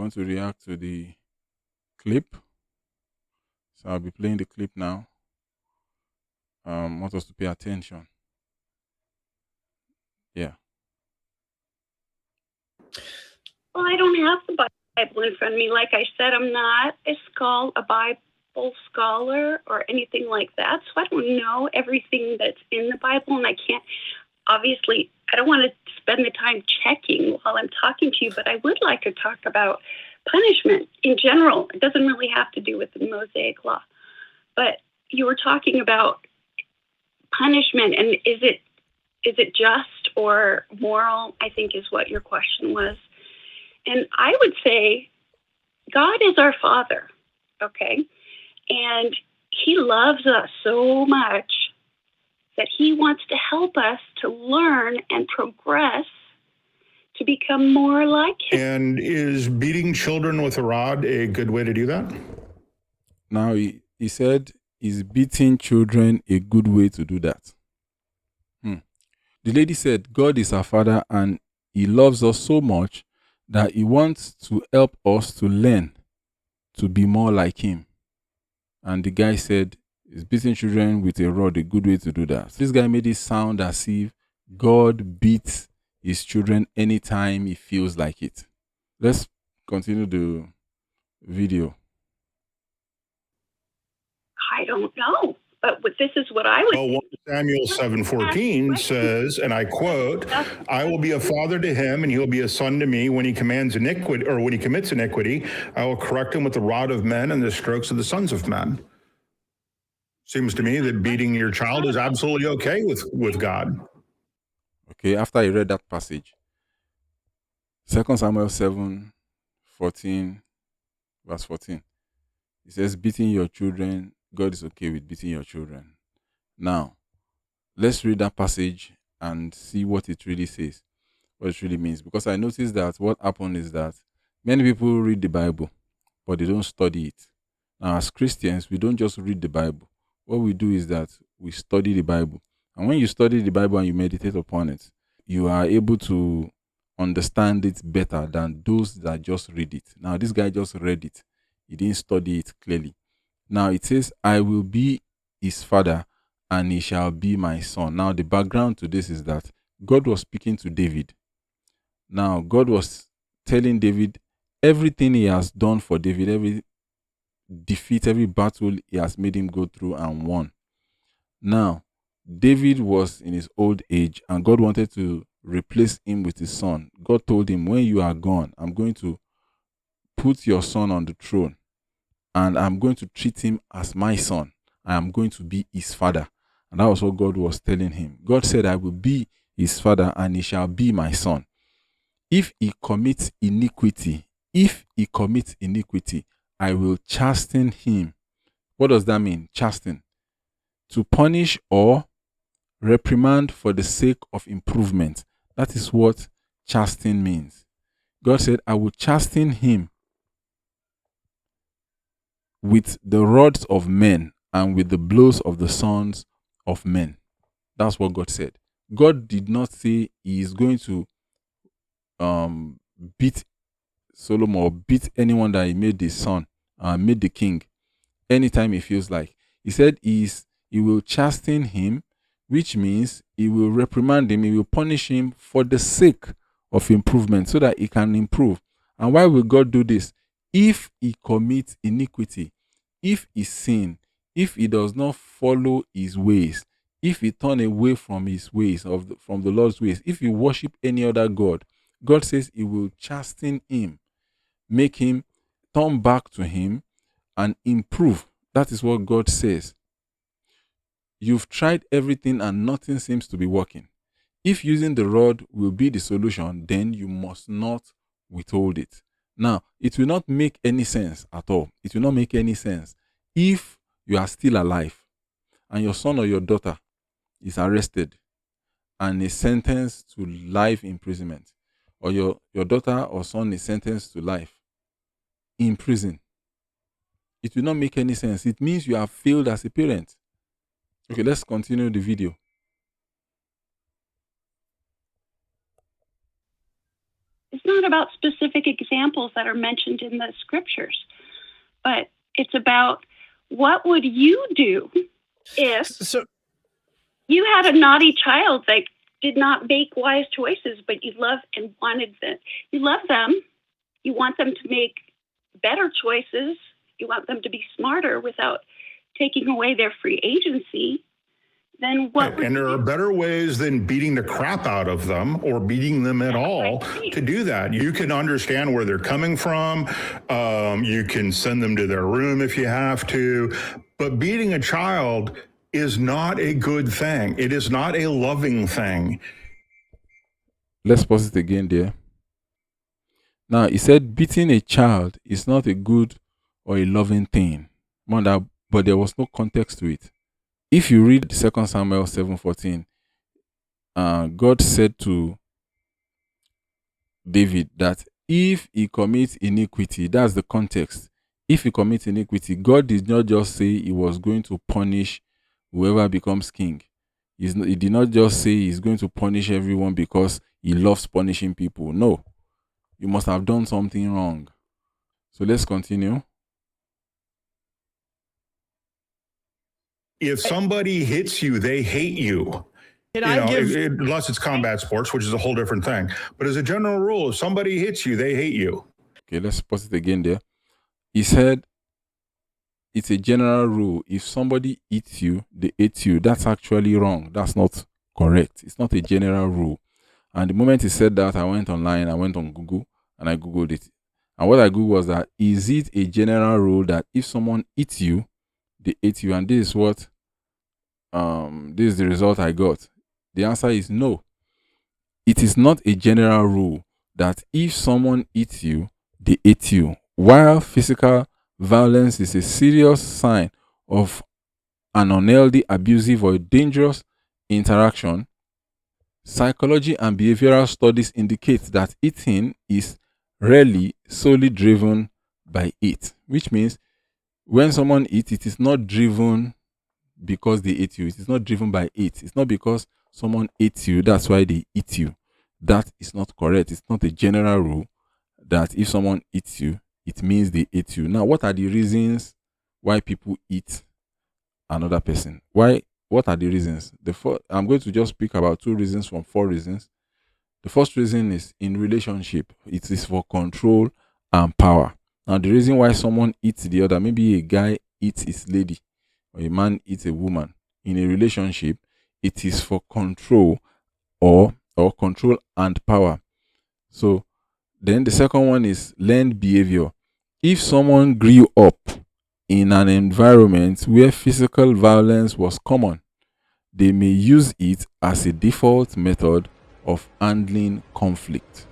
want to react to the clip. So I'll be playing the clip now. Want us to pay attention. Yeah. Well, I don't have the Bible in front of me. Like I said, I'm not a Bible scholar or anything like that. So I don't know everything that's in the Bible, and I can't, obviously, I don't want to spend the time checking while I'm talking to you, but I would like to talk about punishment in general. It doesn't really have to do with the Mosaic Law. But you were talking about punishment, and is it just or moral, I think is what your question was. And I would say God is our Father, okay? And he loves us so much that he wants to help us to learn and progress to become more like him. And is beating children with a rod a good way to do that? Now, he said, is beating children a good way to do that? The lady said, God is our Father and he loves us so much that he wants to help us to learn to be more like him. And the guy said, is beating children with a rod a good way to do that? This guy made it sound as if God beats his children anytime he feels like it. Let's continue the video. I don't know. But this is what I would. Well, 1 Samuel 7:14 says, and I quote, "I will be a father to him, and he'll be a son to me. When he commits iniquity, I will correct him with the rod of men and the strokes of the sons of men." Seems to me that beating your child is absolutely okay with God. Okay, after I read that passage, 2 Samuel 7:14, verse 14, it says, beating your children, God is okay with beating your children. Now, let's read that passage and see what it really says, what it really means. Because I noticed that what happened is that many people read the Bible, but they don't study it. Now, as Christians, we don't just read the Bible. What we do is that we study the Bible. And when you study the Bible and you meditate upon it, you are able to understand it better than those that just read it. Now, this guy just read it. He didn't study it clearly. Now, it says, I will be his father and he shall be my son. Now, the background to this is that God was speaking to David. Now, God was telling David everything he has done for David, every defeat, every battle he has made him go through and won. Now, David was in his old age and God wanted to replace him with his son. God told him, when you are gone, I'm going to put your son on the throne and I'm going to treat him as my son. I am going to be his father. And that was what God was telling him. God said, I will be his father and he shall be my son. If he commits iniquity, I will chasten him. What does that mean? Chasten. To punish or reprimand for the sake of improvement. That is what chasten means. God said, I will chasten him with the rods of men and with the blows of the sons of men. That's what God said. God did not say he is going to beat Solomon or beat anyone that he made the son, made the king, anytime he feels like. He said he will chasten him, which means he will reprimand him, he will punish him for the sake of improvement so that he can improve. And why will God do this? If he commits iniquity, if he sin, if he does not follow his ways, if he turn away from his ways, from the Lord's ways, if he worship any other God, God says he will chasten him, make him turn back to him and improve. That is what God says. You've tried everything and nothing seems to be working. If using the rod will be the solution, then you must not withhold it. Now, it will not make any sense at all. It will not make any sense if you are still alive and your son or your daughter is arrested and is sentenced to life imprisonment, or your daughter or son is sentenced to life in prison. It will not make any sense. It means you have failed as a parent. Okay, let's continue the video. Is not about specific examples that are mentioned in the scriptures, but it's about what would you do if you had a naughty child that did not make wise choices, but you love and wanted them. You love them. You want them to make better choices. You want them to be smarter without taking away their free agency. Then what? Right. And there are better ways than beating the crap out of them or beating them at all to do that. You can understand where they're coming from. You can send them to their room if you have to. But beating a child is not a good thing. It is not a loving thing. Let's pause it again there. Now, he said beating a child is not a good or a loving thing. But there was no context to it. If you read 2 Samuel 7:14, God said to David that if he commits iniquity, that's the context. If he commits iniquity, God did not just say he was going to punish whoever becomes king. He did not just say he's going to punish everyone because he loves punishing people. No, you must have done something wrong. So let's continue. If somebody hits you, they hate you. Unless it's combat sports, which is a whole different thing. But as a general rule, if somebody hits you, they hate you. Okay, let's pause it again there. He said it's a general rule. If somebody hits you, they hate you. That's actually wrong. That's not correct. It's not a general rule. And the moment he said that, I went online, I went on Google, and I Googled it. And what I Googled was that, is it a general rule that if someone hits you, they hate you? And this is what, this is the result I got. The answer is no. It is not a general rule that if someone hits you, they hate you. While physical violence is a serious sign of an unhealthy, abusive, or dangerous interaction, psychology and behavioral studies indicate that eating is rarely solely driven by it, which means when someone eats, it is not driven because they ate you. It is not driven by it. It's not because someone ate you, that's why they eat you. That is not correct. It's not a general rule that if someone eats you, it means they ate you. Now, what are the reasons why people eat another person? What are the reasons? I'm going to just speak about 2 reasons from 4 reasons. The first reason is in relationship. It is for control and power. Now, the reason why someone eats the other, maybe a guy eats his lady or a man eats a woman. In a relationship, it is for control or control and power. So then the second one is learned behavior. If someone grew up in an environment where physical violence was common, they may use it as a default method of handling conflict.